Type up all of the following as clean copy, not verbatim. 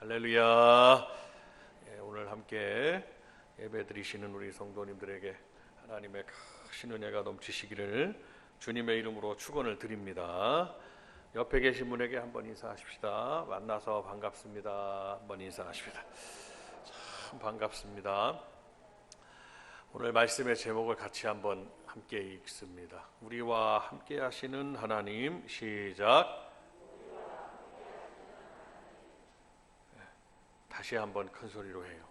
할렐루야. 오늘 함께 예배 드리시는 우리 성도님들에게 하나님의 크신 은혜가 넘치시기를 주님의 이름으로 축원을 드립니다. 옆에 계신 분에게 한번 인사하십시다. 만나서 반갑습니다. 한번 인사하십시다. 참 반갑습니다. 오늘 말씀의 제목을 같이 한번 함께 읽습니다. 우리와 함께 하시는 하나님. 시작. 다시 한번 큰 소리로 해요.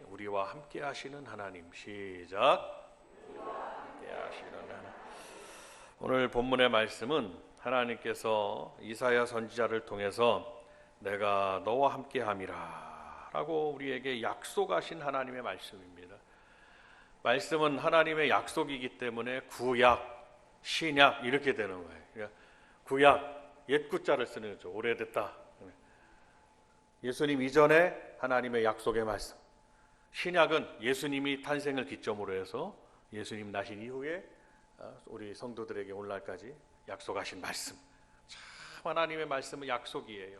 우리와 함께 하시는 하나님. 시작. 함께 하시는 하나님. 오늘 본문의 말씀은 하나님께서 이사야 선지자를 통해서 내가 너와 함께 함이라 라고 우리에게 약속하신 하나님의 말씀입니다. 말씀은 하나님의 약속이기 때문에 구약, 신약 이렇게 되는 거예요. 그러니까 구약, 옛 구자를 쓰는 거죠. 오래됐다. 예수님 이전에 하나님의 약속의 말씀. 신약은 예수님이 탄생을 기점으로 해서 예수님 나신 이후에 우리 성도들에게 오늘날까지 약속하신 말씀. 참 하나님의 말씀은 약속이에요.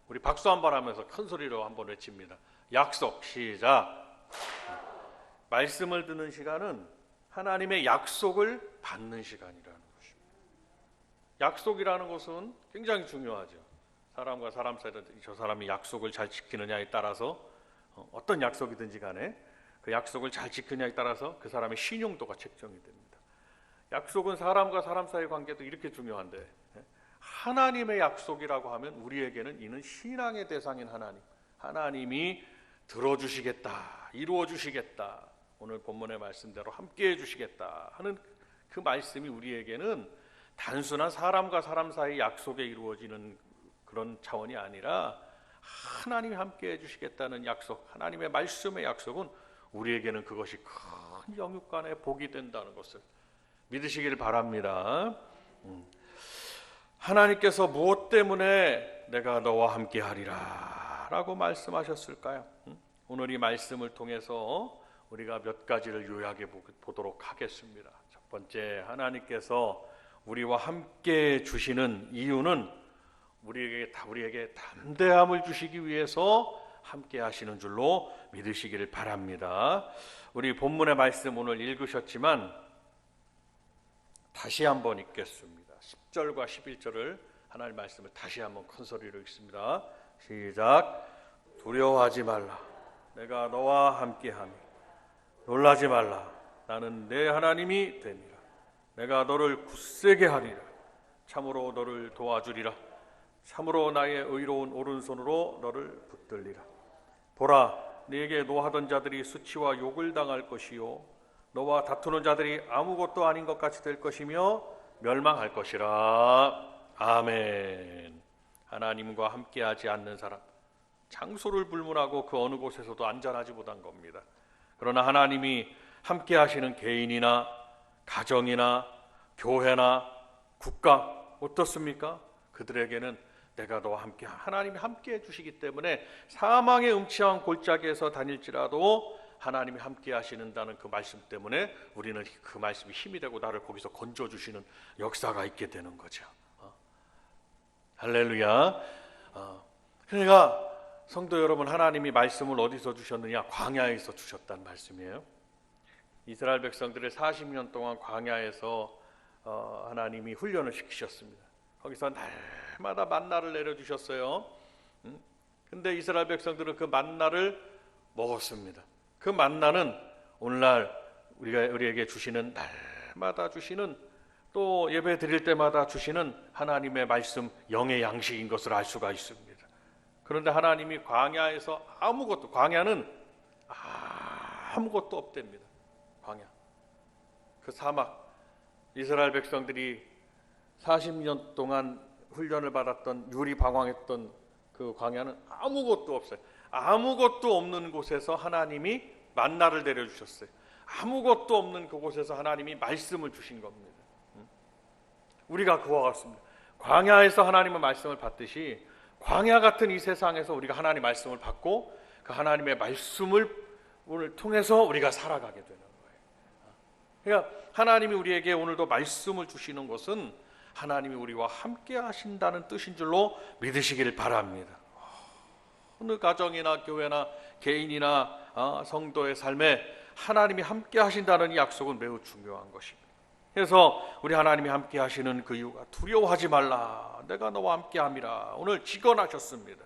우리 박수 한번 하면서 큰 소리로 한번 외칩니다. 약속. 시작. 말씀을 듣는 시간은 하나님의 약속을 받는 시간이라는 것입니다. 약속이라는 것은 굉장히 중요하죠. 사람과 사람 사이에 저 사람이 약속을 잘 지키느냐에 따라서 어떤 약속이든지 간에 그 약속을 잘 지키느냐에 따라서 그 사람의 신용도가 책정이 됩니다. 약속은 사람과 사람 사이의 관계도 이렇게 중요한데 하나님의 약속이라고 하면 우리에게는 이는 신앙의 대상인 하나님이 들어주시겠다, 이루어주시겠다, 오늘 본문의 말씀대로 함께해 주시겠다 하는 그 말씀이 우리에게는 단순한 사람과 사람 사이의 약속에 이루어지는 그런 차원이 아니라 하나님이 함께 해주시겠다는 약속, 하나님의 말씀의 약속은 우리에게는 그것이 큰 영육간의 복이 된다는 것을 믿으시길 바랍니다. 하나님께서 무엇 때문에 내가 너와 함께 하리라 라고 말씀하셨을까요? 오늘 이 말씀을 통해서 우리가 몇 가지를 요약해 보도록 하겠습니다. 첫 번째, 하나님께서 우리와 함께 주시는 이유는 우리에게 담대함을 주시기 위해서 함께 하시는 줄로 믿으시기를 바랍니다. 우리 본문의 말씀 오늘 읽으셨지만 다시 한번 읽겠습니다. 10절과 11절을 하나님의 말씀을 다시 한번 큰 소리로 읽습니다. 시작. 두려워하지 말라. 내가 너와 함께하니 놀라지 말라. 나는 내 하나님이 됨이라. 내가 너를 굳세게 하리라. 참으로 너를 도와주리라. 참으로 나의 의로운 오른손으로 너를 붙들리라. 보라, 네게 노하던 자들이 수치와 욕을 당할 것이요 너와 다투는 자들이 아무것도 아닌 것 같이 될 것이며 멸망할 것이라. 아멘. 하나님과 함께하지 않는 사람, 장소를 불문하고 그 어느 곳에서도 안전하지 못한 겁니다. 그러나 하나님이 함께하시는 개인이나 가정이나 교회나 국가 어떻습니까? 그들에게는 내가 너와 함께, 하나님이 함께 해주시기 때문에 사망의 음침한 골짜기에서 다닐지라도 하나님이 함께 하시는다는 그 말씀 때문에 우리는 그 말씀이 힘이 되고 나를 거기서 건져주시는 역사가 있게 되는 거죠. 할렐루야. 그러니까 성도 여러분, 하나님이 말씀을 어디서 주셨느냐? 광야에서 주셨다는 말씀이에요. 이스라엘 백성들을 40년 동안 광야에서 하나님이 훈련을 시키셨습니다. 거기서 날마다 만나를 내려주셨어요. 근데 이스라엘 백성들은 그 만나를 먹었습니다. 그 만나는 오늘날 우리에게 주시는, 날마다 주시는, 또 예배 드릴 때마다 주시는 하나님의 말씀, 영의 양식인 것을 알 수가 있습니다. 그런데 하나님이 광야에서 광야는 아무것도 없답니다. 광야, 그 사막, 이스라엘 백성들이 40년 동안 훈련을 받았던, 유리방황했던 그 광야는 아무것도 없어요. 아무것도 없는 곳에서 하나님이 만나를 내려주셨어요. 아무것도 없는 그곳에서 하나님이 말씀을 주신 겁니다. 우리가 그와 같습니다. 광야에서 하나님의 말씀을 받듯이 광야 같은 이 세상에서 우리가 하나님의 말씀을 받고 그 하나님의 말씀을 통해서 우리가 살아가게 되는 거예요. 그러니까 하나님이 우리에게 오늘도 말씀을 주시는 것은 하나님이 우리와 함께 하신다는 뜻인 줄로 믿으시기를 바랍니다. 어느 가정이나 교회나 개인이나 성도의 삶에 하나님이 함께 하신다는 이 약속은 매우 중요한 것입니다. 그래서 우리 하나님이 함께 하시는 그 이유가 두려워하지 말라, 내가 너와 함께 함이라 오늘 직언하셨습니다.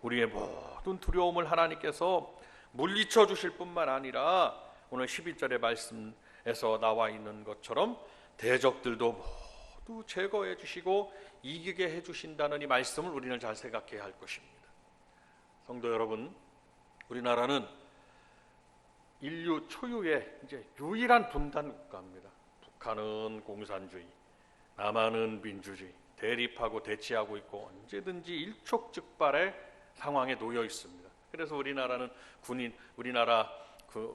우리의 모든 두려움을 하나님께서 물리쳐 주실 뿐만 아니라 오늘 12절의 말씀에서 나와 있는 것처럼 대적들도 모두 제거해 주시고 이기게 해 주신다는 이 말씀을 우리는 잘 생각해야 할 것입니다. 성도 여러분, 우리나라는 인류 초유의 이제 유일한 분단 국가입니다. 북한은 공산주의, 남한은 민주주의, 대립하고 대치하고 있고 언제든지 일촉즉발의 상황에 놓여 있습니다. 그래서 우리나라는 우리나라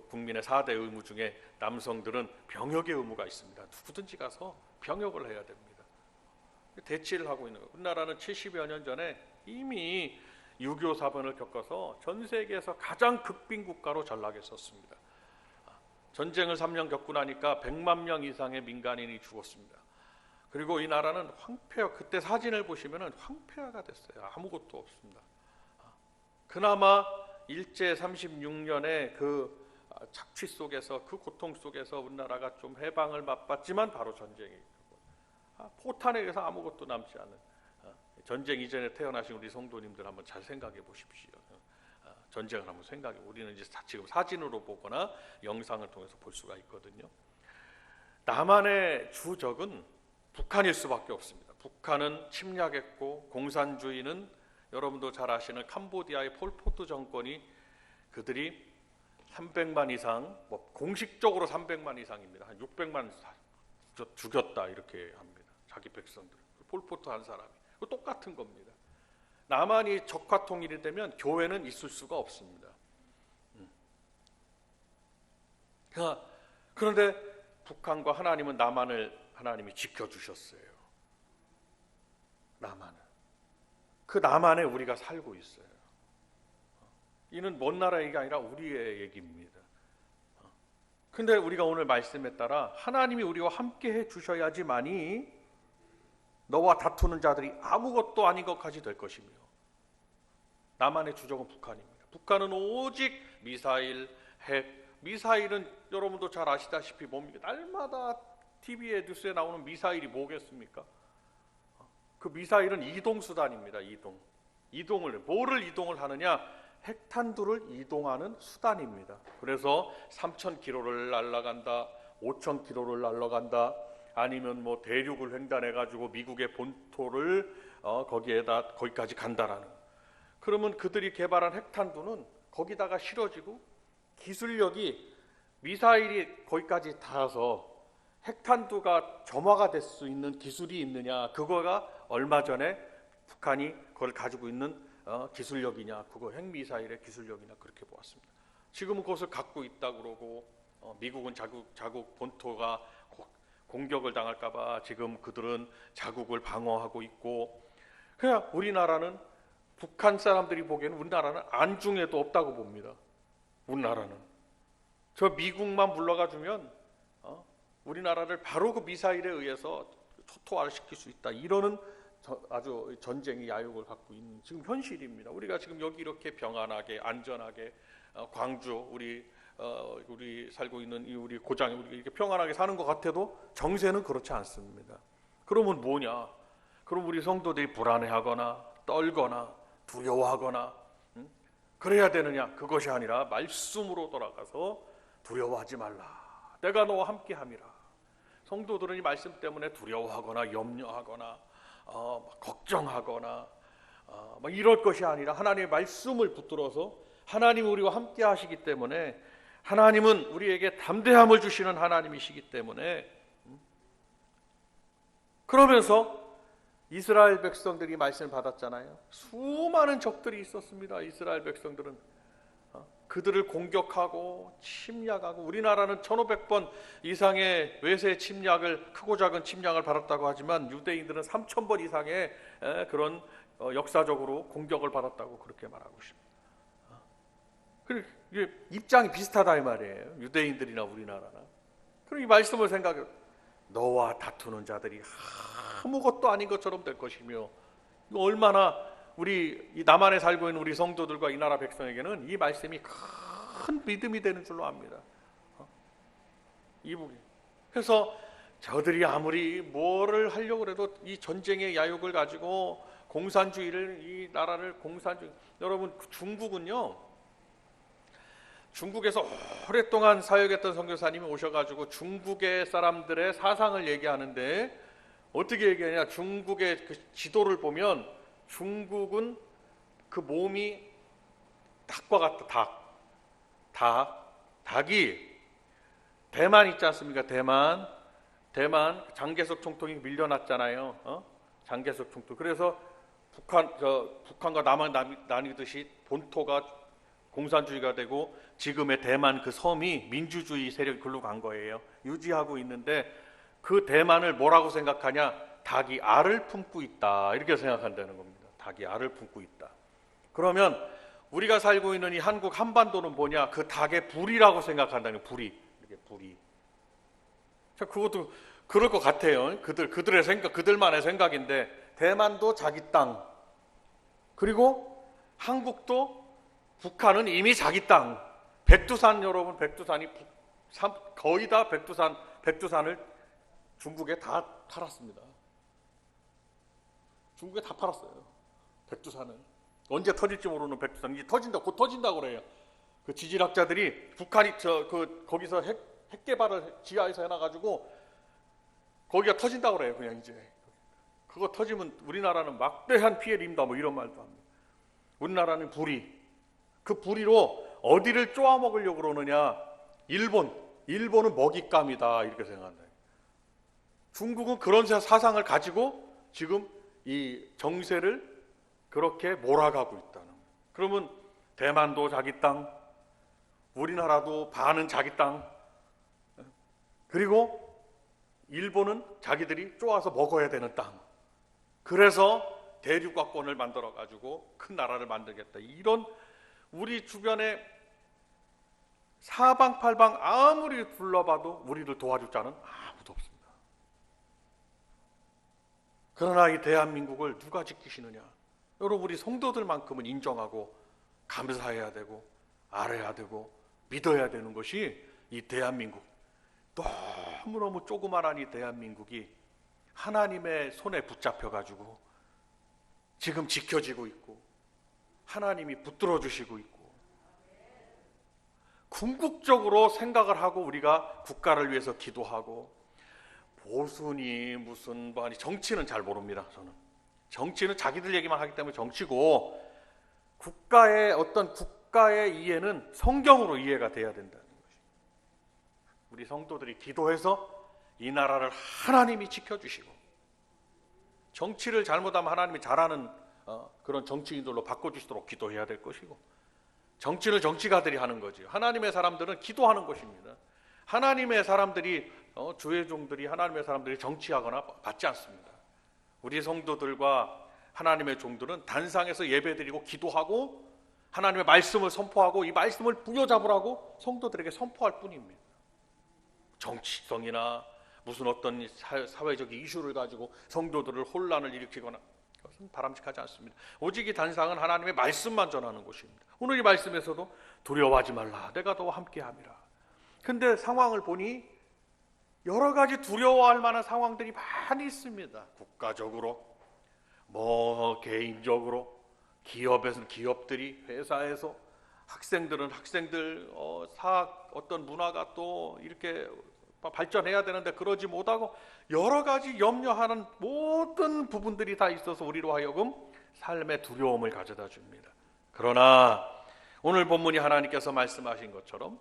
국민의 4대 의무 중에 남성들은 병역의 의무가 있습니다. 누구든지 가서 병역을 해야 됩니다. 대치를 하고 있는 거예요. 우리나라는 70여 년 전에 이미 6.25 사변을 겪어서 전 세계에서 가장 극빈 국가로 전락했었습니다. 전쟁을 3년 겪고 나니까 100만 명 이상의 민간인이 죽었습니다. 그리고 이 나라는 황폐화, 그때 사진을 보시면 황폐화가 됐어요. 아무것도 없습니다. 그나마 일제 36년의 그 착취 속에서, 그 고통 속에서 우리나라가 좀 해방을 맛봤지만 바로 전쟁이 있고, 포탄에 의해서 아무것도 남지 않은, 전쟁 이전에 태어나신 우리 성도님들 한번 잘 생각해 보십시오. 전쟁을 한번 생각해. 우리는 이제 지금 사진으로 보거나 영상을 통해서 볼 수가 있거든요. 남한의 주적은 북한일 수밖에 없습니다. 북한은 침략했고, 공산주의는 여러분도 잘 아시는 캄보디아의 폴포트 정권이 그들이 300만 이상, 공식적으로 300만 이상입니다. 한 600만 죽였다 이렇게 합니다. 자기 백성들. 폴포트 한 사람이. 똑같은 겁니다. 남한이 적화 통일이 되면 교회는 있을 수가 없습니다. 그런데 북한과 하나님은 남한을 하나님이 지켜주셨어요. 남한을. 그 남한에 우리가 살고 있어요. 이는 먼 나라 얘기가 아니라 우리의 얘기입니다. 근데 우리가 오늘 말씀에 따라 하나님이 우리와 함께 해 주셔야지만이 너와 다투는 자들이 아무것도 아닌 것까지 될 것이며, 남한의 주적은 북한입니다. 북한은 오직 미사일, 핵, 미사일은 여러분도 잘 아시다시피 뭡니까? 날마다 TV에 뉴스에 나오는 미사일이 뭐겠습니까? 그 미사일은 이동수단입니다. 뭐를 이동을 하느냐? 핵탄두를 이동하는 수단입니다. 그래서 3,000km를 날아간다, 5,000km를 날아간다, 아니면 뭐 대륙을 횡단해가지고 미국의 본토를 거기까지 간다라는. 그러면 그들이 개발한 핵탄두는 거기다가 실어지고, 기술력이 미사일이 거기까지 닿아서 핵탄두가 점화가 될 수 있는 기술이 있느냐, 그거가 얼마 전에 북한이 그걸 가지고 있는 기술력이냐, 그거 핵미사일의 기술력이냐, 그렇게 보았습니다. 지금은 그것을 갖고 있다고 그러고, 미국은 자국 본토가 공격을 당할까봐 지금 그들은 자국을 방어하고 있고, 그냥 우리나라는, 북한 사람들이 보기에는 우리나라는 안중에도 없다고 봅니다. 우리나라는 저 미국만 물러가 주면 우리나라를 바로 그 미사일에 의해서 초토화를 시킬 수 있다, 이러는 아주 전쟁의 야욕을 갖고 있는 지금 현실입니다. 우리가 지금 여기 이렇게 평안하게 안전하게 광주 우리 살고 있는 이 우리 고장에 우리가 이렇게 평안하게 사는 것 같아도 정세는 그렇지 않습니다. 그러면 뭐냐? 그럼 우리 성도들이 불안해하거나 떨거나 두려워하거나 그래야 되느냐? 그것이 아니라 말씀으로 돌아가서 두려워하지 말라, 내가 너와 함께함이라. 성도들은 이 말씀 때문에 두려워하거나 염려하거나 걱정하거나 이럴 것이 아니라 하나님의 말씀을 붙들어서 하나님이 우리와 함께 하시기 때문에, 하나님은 우리에게 담대함을 주시는 하나님이시기 때문에, 그러면서 이스라엘 백성들이 말씀을 받았잖아요. 수많은 적들이 있었습니다. 이스라엘 백성들은 그들을 공격하고 침략하고, 우리나라는 1,500번 이상의 외세 침략을, 크고 작은 침략을 받았다고 하지만 유대인들은 3,000번 이상의 그런 역사적으로 공격을 받았다고 그렇게 말하고 있습니다. 이게 입장이 비슷하다 이 말이에요. 유대인들이나 우리나라나. 그럼 이 말씀을 생각해, 너와 다투는 자들이 아무것도 아닌 것처럼 될 것이며, 얼마나 우리 이 남한에 살고 있는 우리 성도들과 이 나라 백성에게는 이 말씀이 큰 믿음이 되는 줄로 압니다. 이 부분. 그래서 저들이 아무리 뭐를 하려고 해도 이 전쟁의 야욕을 가지고 공산주의를, 이 나라를 공산주의, 여러분 중국은요, 중국에서 오랫동안 사역했던 선교사님이 오셔가지고 중국의 사람들의 사상을 얘기하는데 어떻게 얘기하냐, 중국의 그 지도를 보면 중국은 그 몸이 닭과 같다. 닭이 대만 있지 않습니까? 대만 장개석 총통이 밀려났잖아요. 장개석 총통. 그래서 북한과 남한 나뉘듯이 본토가 공산주의가 되고 지금의 대만 그 섬이 민주주의 세력이 글로 간 거예요. 유지하고 있는데 그 대만을 뭐라고 생각하냐? 닭이 알을 품고 있다, 이렇게 생각한다는 겁니다. 닭이 알을 품고 있다. 그러면 우리가 살고 있는 이 한국 한반도는 뭐냐? 그 닭의 불이라고 생각한다는 거예요. 불이. 자, 그것도 그럴 것 같아요. 그들의 생각, 그들만의 생각인데, 대만도 자기 땅, 그리고 한국도, 북한은 이미 자기 땅. 백두산, 여러분, 백두산이 거의 다 백두산을 중국에 다 팔았습니다. 중국에 다 팔았어요. 백두산을. 언제 터질지 모르는 백두산. 이제 곧 터진다고 그래요. 그 지질학자들이 북한이 거기서 핵 개발을 지하에서 해놔가지고 거기가 터진다고 그래요. 그냥 이제 그거 터지면 우리나라는 막대한 피해를 입는다, 뭐 이런 말도 합니다. 우리나라는 그 불이로 어디를 쪼아먹으려고 그러느냐? 일본은 먹잇감이다, 이렇게 생각한다. 중국은 그런 사상을 가지고 지금 이 정세를 그렇게 몰아가고 있다는 거예요. 그러면 대만도 자기 땅, 우리나라도 반은 자기 땅, 그리고 일본은 자기들이 쪼아서 먹어야 되는 땅. 그래서 대륙과권을 만들어가지고 큰 나라를 만들겠다. 이런 우리 주변에 사방팔방 아무리 둘러봐도 우리를 도와줄 자는 아무도 없습니다. 그러나 이 대한민국을 누가 지키시느냐? 여러분, 우리 성도들만큼은 인정하고 감사해야 되고 알아야 되고 믿어야 되는 것이 이 대한민국, 너무너무 조그만한 이 대한민국이 하나님의 손에 붙잡혀가지고 지금 지켜지고 있고 하나님이 붙들어 주시고 있고, 궁극적으로 생각을 하고 우리가 국가를 위해서 기도하고, 보수니 무슨 뭐니, 정치는 잘 모릅니다. 저는 정치는 자기들 얘기만 하기 때문에 정치고, 국가의 이해는 성경으로 이해가 돼야 된다는 것입니다. 우리 성도들이 기도해서 이 나라를 하나님이 지켜주시고, 정치를 잘못하면 하나님이 잘하는 그런 정치인들로 바꿔주시도록 기도해야 될 것이고, 정치는 정치가들이 하는 거죠. 하나님의 사람들은 기도하는 것입니다. 하나님의 사람들이, 주의 종들이, 하나님의 사람들이 정치하거나 받지 않습니다. 우리 성도들과 하나님의 종들은 단상에서 예배드리고 기도하고 하나님의 말씀을 선포하고 이 말씀을 부여잡으라고 성도들에게 선포할 뿐입니다. 정치성이나 무슨 어떤 사회적 이슈를 가지고 성도들을 혼란을 일으키거나, 그것은 바람직하지 않습니다. 오직 이 단상은 하나님의 말씀만 전하는 곳입니다. 오늘 이 말씀에서도 두려워하지 말라, 내가 너와 함께함이라. 근데 상황을 보니 여러 가지 두려워할 만한 상황들이 많이 있습니다. 국가적으로, 개인적으로, 기업에서는 기업들이, 회사에서, 학생들은 학생들, 어떤 문화가 또 이렇게 발전해야 되는데 그러지 못하고, 여러 가지 염려하는 모든 부분들이 다 있어서 우리로 하여금 삶의 두려움을 가져다 줍니다. 그러나 오늘 본문이 하나님께서 말씀하신 것처럼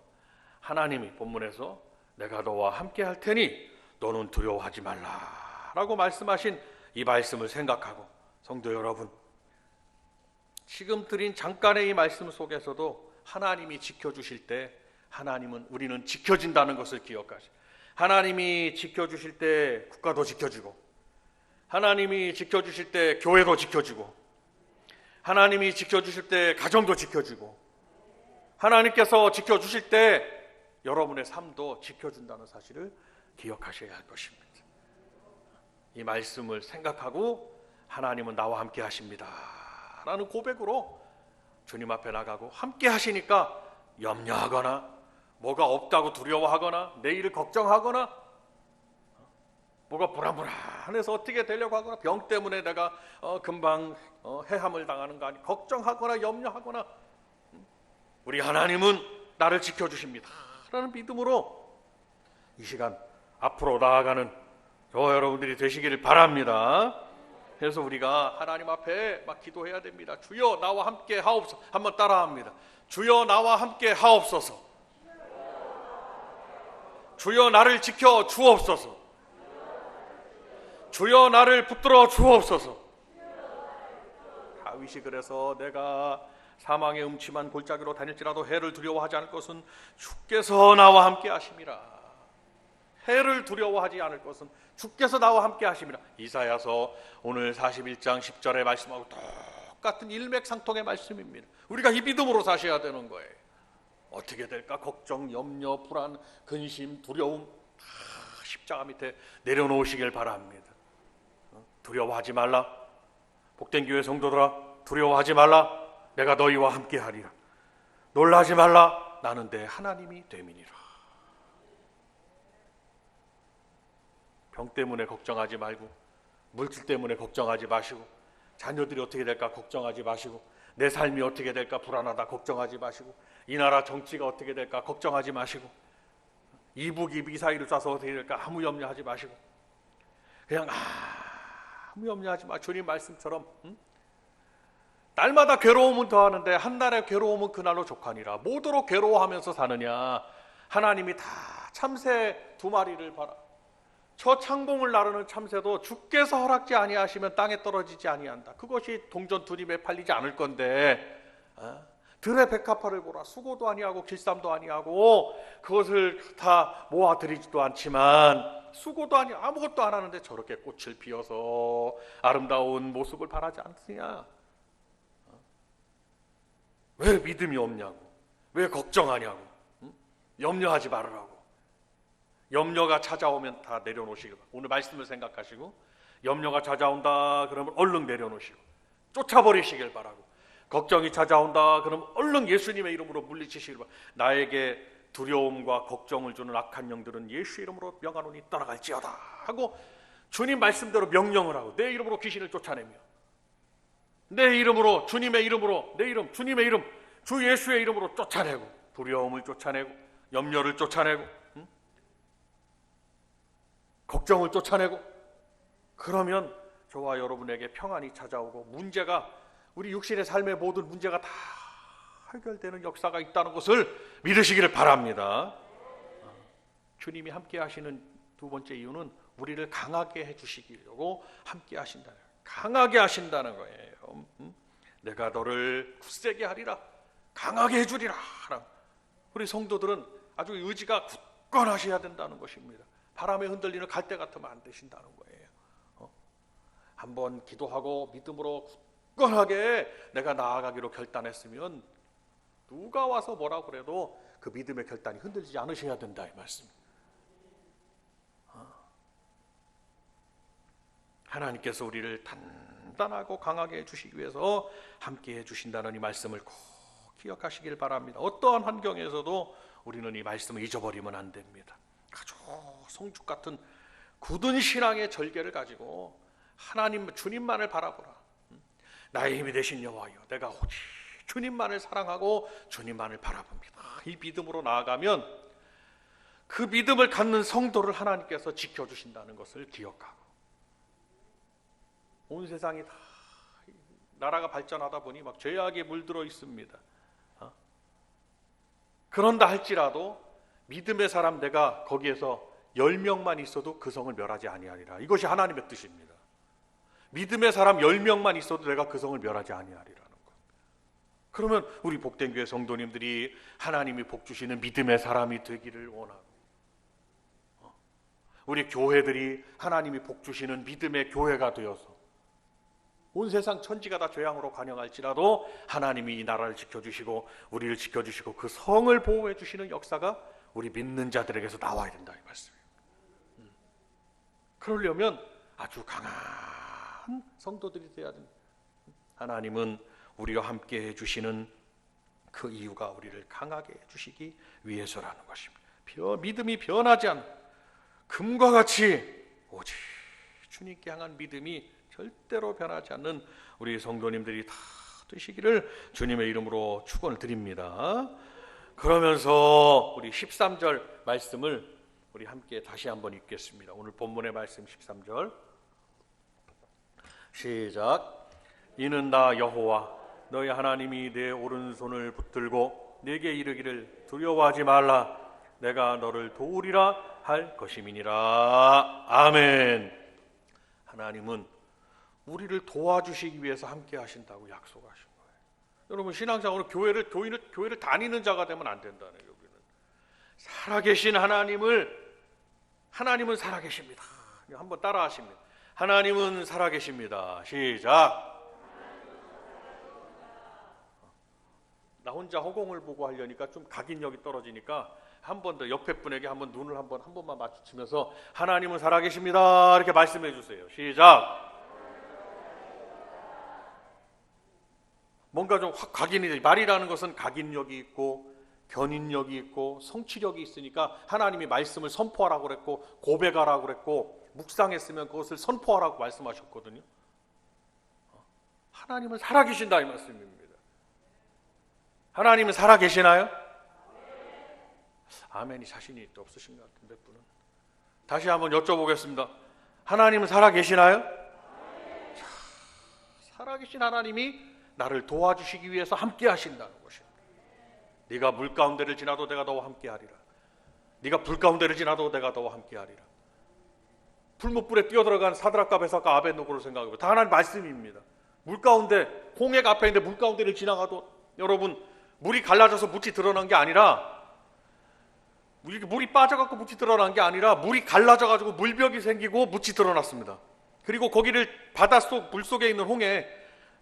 하나님이 본문에서 내가 너와 함께 할 테니 너는 두려워하지 말라 라고 말씀하신 이 말씀을 생각하고, 성도 여러분, 지금 드린 잠깐의 이 말씀 속에서도 하나님이 지켜주실 때 우리는 지켜진다는 것을 기억하시. 하나님이 지켜주실 때 국가도 지켜지고, 하나님이 지켜주실 때 교회도 지켜지고, 하나님이 지켜주실 때 가정도 지켜지고, 하나님께서 지켜주실 때 여러분의 삶도 지켜준다는 사실을 기억하셔야 할 것입니다. 이 말씀을 생각하고 하나님은 나와 함께 하십니다 라는 고백으로 주님 앞에 나가고 함께 하시니까 염려하거나 뭐가 없다고 두려워하거나 내일을 걱정하거나 뭐가 불안해서 어떻게 되려고 하거나 병 때문에 내가 금방 해함을 당하는 거 아니 걱정하거나 염려하거나 우리 하나님은 나를 지켜주십니다 라는 믿음으로 이 시간 앞으로 나아가는 저와 여러분들이 되시기를 바랍니다. 그래서 우리가 하나님 앞에 막 기도해야 됩니다. 주여 나와 함께 하옵소서. 한번 따라합니다. 주여 나와 함께 하옵소서. 주여 나를 지켜 주옵소서. 주여 나를 붙들어 주옵소서. 다윗이 그래서 내가 사망의 음침한 골짜기로 다닐지라도 해를 두려워하지 않을 것은 주께서 나와 함께 하심이라. 해를 두려워하지 않을 것은 주께서 나와 함께 하심이라. 이사야서 오늘 41장 10절의 말씀하고 똑같은 일맥상통의 말씀입니다. 우리가 이 믿음으로 사셔야 되는 거예요. 어떻게 될까? 걱정, 염려, 불안, 근심, 두려움 다 십자가 밑에 내려놓으시길 바랍니다. 두려워하지 말라. 복된 교회 성도들아, 두려워하지 말라. 내가 너희와 함께 하리라. 놀라지 말라. 나는 내 하나님이 됨이니라. 병 때문에 걱정하지 말고, 물질 때문에 걱정하지 마시고, 자녀들이 어떻게 될까 걱정하지 마시고, 내 삶이 어떻게 될까 불안하다 걱정하지 마시고, 이 나라 정치가 어떻게 될까 걱정하지 마시고, 이북이 미사일을 쏴서 어떻게 될까 아무 염려하지 마시고, 그냥 아무 염려하지 마. 주님 말씀처럼 날마다 괴로움은 더하는데 한 날의 괴로움은 그날로 족하니라. 모두로 괴로워하면서 사느냐. 하나님이 다 참새 2마리를 봐라. 저 창공을 나르는 참새도 주께서 허락지 아니하시면 땅에 떨어지지 아니한다. 그것이 동전 2입에 팔리지 않을 건데 들의 백합화를 보라. 수고도 아니하고 길쌈도 아니하고 그것을 다 모아들이지도 않지만 수고도 아니 아무것도 안 하는데 저렇게 꽃을 피워서 아름다운 모습을 바라지 않느냐. 왜 믿음이 없냐고, 왜 걱정하냐고, 염려하지 말으라고. 염려가 찾아오면 다 내려놓으시고, 오늘 말씀을 생각하시고 염려가 찾아온다 그러면 얼른 내려놓으시고 쫓아버리시길 바라고, 걱정이 찾아온다 그러면 얼른 예수님의 이름으로 물리치시길 바라고, 나에게 두려움과 걱정을 주는 악한 영들은 예수 이름으로 명하노니 떠나갈지어다 하고 주님 말씀대로 명령을 하고 내 이름으로 귀신을 쫓아내며 내 이름으로, 주님의 이름으로, 내 이름, 주님의 이름, 주 예수의 이름으로 쫓아내고, 두려움을 쫓아내고 염려를 쫓아내고 걱정을 쫓아내고, 그러면 저와 여러분에게 평안이 찾아오고 문제가, 우리 육신의 삶의 모든 문제가 다 해결되는 역사가 있다는 것을 믿으시기를 바랍니다. 주님이 함께 하시는 두 번째 이유는 우리를 강하게 해주시려고 함께 하신다는, 강하게 하신다는 거예요. 내가 너를 굳세게 하리라, 강하게 해주리라. 우리 성도들은 아주 의지가 굳건하셔야 된다는 것입니다. 바람에 흔들리는 갈대 같으면 안 되신다는 거예요. 한번 기도하고 믿음으로 굳건하게 내가 나아가기로 결단했으면 누가 와서 뭐라고 그래도 그 믿음의 결단이 흔들리지 않으셔야 된다 이 말씀. 하나님께서 우리를 단단하고 강하게 해주시기 위해서 함께 해주신다는 이 말씀을 꼭 기억하시길 바랍니다. 어떠한 환경에서도 우리는 이 말씀을 잊어버리면 안 됩니다. 아주 성죽 같은 굳은 신앙의 절개를 가지고 하나님, 주님만을 바라보라. 나의 힘이 되신 여호와여, 내가 오직 주님만을 사랑하고 주님만을 바라봅니다. 이 믿음으로 나아가면 그 믿음을 갖는 성도를 하나님께서 지켜주신다는 것을 기억하고, 온 세상이 다 나라가 발전하다 보니 막 죄악에 물들어 있습니다. 그런다 할지라도 믿음의 사람, 내가 거기에서 10명만 있어도 그 성을 멸하지 아니하리라. 이것이 하나님의 뜻입니다. 믿음의 사람 10명만 있어도 내가 그 성을 멸하지 아니하리라는 것. 그러면 우리 복된 교회 성도님들이 하나님이 복 주시는 믿음의 사람이 되기를 원하고, 우리 교회들이 하나님이 복 주시는 믿음의 교회가 되어서 온 세상 천지가 다 죄악으로 관영할지라도 하나님이 이 나라를 지켜주시고 우리를 지켜주시고 그 성을 보호해 주시는 역사가 우리 믿는 자들에게서 나와야 된다 이 말씀이에요. 그러려면 아주 강한 성도들이 되어야 됩니다. 하나님은 우리와 함께 해주시는 그 이유가 우리를 강하게 해주시기 위해서라는 것입니다. 믿음이 변하지 않는 금과 같이 오직 주님께 향한 믿음이 절대로 변하지 않는 우리 성도님들이 다 되시기를 주님의 이름으로 축원을 드립니다. 그러면서 우리 13절 말씀을 우리 함께 다시 한번 읽겠습니다. 오늘 본문의 말씀 13절 시작. 이는 나 여호와 너희 하나님이 내 오른손을 붙들고 내게 이르기를 두려워하지 말라 내가 너를 도우리라 할 것임이니라. 아멘. 하나님은 우리를 도와주시기 위해서 함께 하신다고 약속하신 거예요. 여러분 신앙생활로 교회를 다니는 자가 되면 안 된다는 거예요. 우리는 살아계신 하나님은 살아계십니다. 한번 따라하십니다. 하나님은 살아계십니다. 시작. 나 혼자 허공을 보고 하려니까 좀 각인력이 떨어지니까 한 번 더 옆에 분에게 한번 눈을 한 번만 마주치면서 하나님은 살아계십니다 이렇게 말씀해 주세요. 시작. 뭔가 좀 확 각인이 돼. 말이라는 것은 각인력이 있고 견인력이 있고 성취력이 있으니까 하나님이 말씀을 선포하라고 그랬고 고백하라고 그랬고 묵상했으면 그것을 선포하라고 말씀하셨거든요. 하나님은 살아계신다 이 말씀입니다. 하나님은 살아계시나요? 아멘이 자신이 없으신 것 같은데 분은. 다시 한번 여쭤보겠습니다. 하나님은 살아계시나요? 살아계신 하나님이 나를 도와주시기 위해서 함께 하신다는 것입니다. 네가 물 가운데를 지나도 내가 너와 함께 하리라. 네가 불 가운데를 지나도 내가 너와 함께 하리라. 풀무불에 뛰어들어간 사드락과 메삭과 아벳노고를 생각해보면 다 하나님 말씀입니다. 물 가운데 홍해가 앞에 있는데 물 가운데를 지나가도 여러분 물이 갈라져서 묻이 드러난 게 아니라 물이 빠져갖고 묻이 드러난 게 아니라 물이 갈라져가지고 물벽이 생기고 묻이 드러났습니다. 그리고 거기를 바닷속 물속에 있는 홍해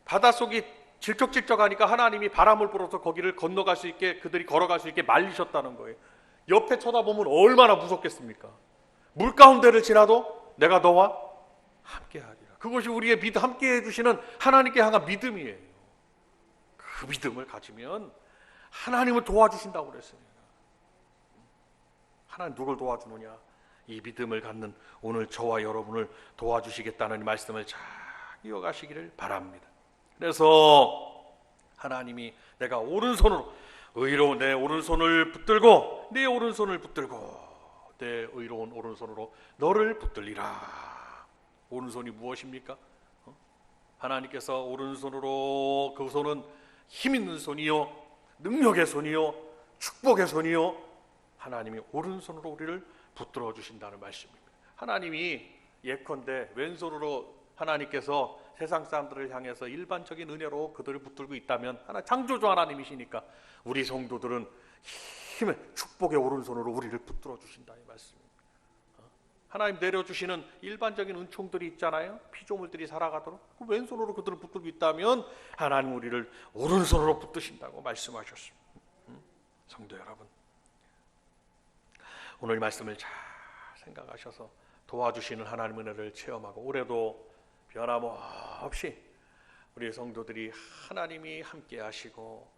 바닷속이 질척질척하니까 하나님이 바람을 불어서 거기를 건너갈 수 있게 그들이 걸어갈 수 있게 말리셨다는 거예요. 옆에 쳐다보면 얼마나 무섭겠습니까? 물 가운데를 지나도 내가 너와 함께하리라. 그것이 우리의 함께 해주시는 하나님께 향한 믿음이에요. 그 믿음을 가지면 하나님을 도와주신다고 그랬습니다. 하나님 누굴 도와주느냐? 이 믿음을 갖는 오늘 저와 여러분을 도와주시겠다는 말씀을 잘 이어가시기를 바랍니다. 그래서 하나님이 내가 오른손으로 의로운 내 오른손을 붙들고 내 오른손을 붙들고 내 의로운 오른손으로 너를 붙들리라. 오른손이 무엇입니까? 하나님께서 오른손으로 그 손은 힘 있는 손이요 능력의 손이요 축복의 손이요 하나님이 오른손으로 우리를 붙들어 주신다는 말씀입니다. 하나님이 예컨대 왼손으로 하나님께서 세상 사람들을 향해서 일반적인 은혜로 그들을 붙들고 있다면 창조주 하나님이시니까 우리 성도들은 힘의 축복의 오른손으로 우리를 붙들어 주신다 이 말씀입니다. 하나님 내려주시는 일반적인 은총들이 있잖아요. 피조물들이 살아가도록 그 왼손으로 그들을 붙들고 있다면 하나님 우리를 오른손으로 붙드신다고 말씀하셨습니다. 성도 여러분, 오늘 말씀을 잘 생각하셔서 도와주시는 하나님의 은혜를 체험하고 올해도 변함없이 우리 성도들이 하나님이 함께 하시고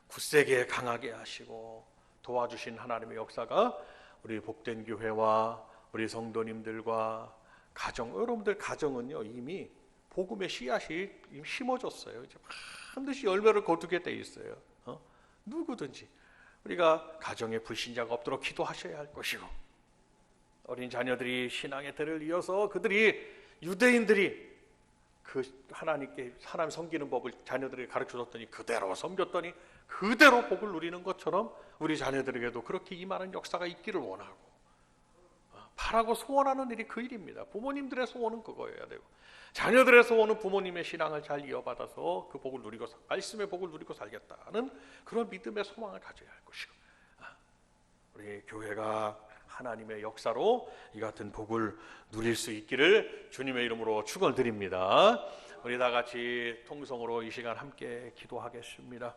굳세게 강하게 하시고 도와주신 하나님의 역사가 우리 복된 교회와 우리 성도님들과 가정, 여러분들 가정은요 이미 복음의 씨앗이 이미 심어졌어요. 이제 반드시 열매를 거두게 돼 있어요. 누구든지 우리가 가정에 불신자가 없도록 기도하셔야 할 것이고 어린 자녀들이 신앙의 대를 이어서 그들이 유대인들이 그 하나님께 하나님 섬기는 법을 자녀들에게 가르쳐줬더니 그대로 섬겼더니 그대로 복을 누리는 것처럼 우리 자녀들에게도 그렇게 임하는 역사가 있기를 원하고 바라고 소원하는 일이 그 일입니다. 부모님들의 소원은 그거여야 되고 자녀들의 소원은 부모님의 신앙을 잘 이어받아서 그 복을 누리고 말씀의 복을 누리고 살겠다는 그런 믿음의 소망을 가져야 할 것이고 우리 교회가 하나님의 역사로 이 같은 복을 누릴 수 있기를 주님의 이름으로 축원을 드립니다. 우리 다 같이 통성으로 이 시간 함께 기도하겠습니다.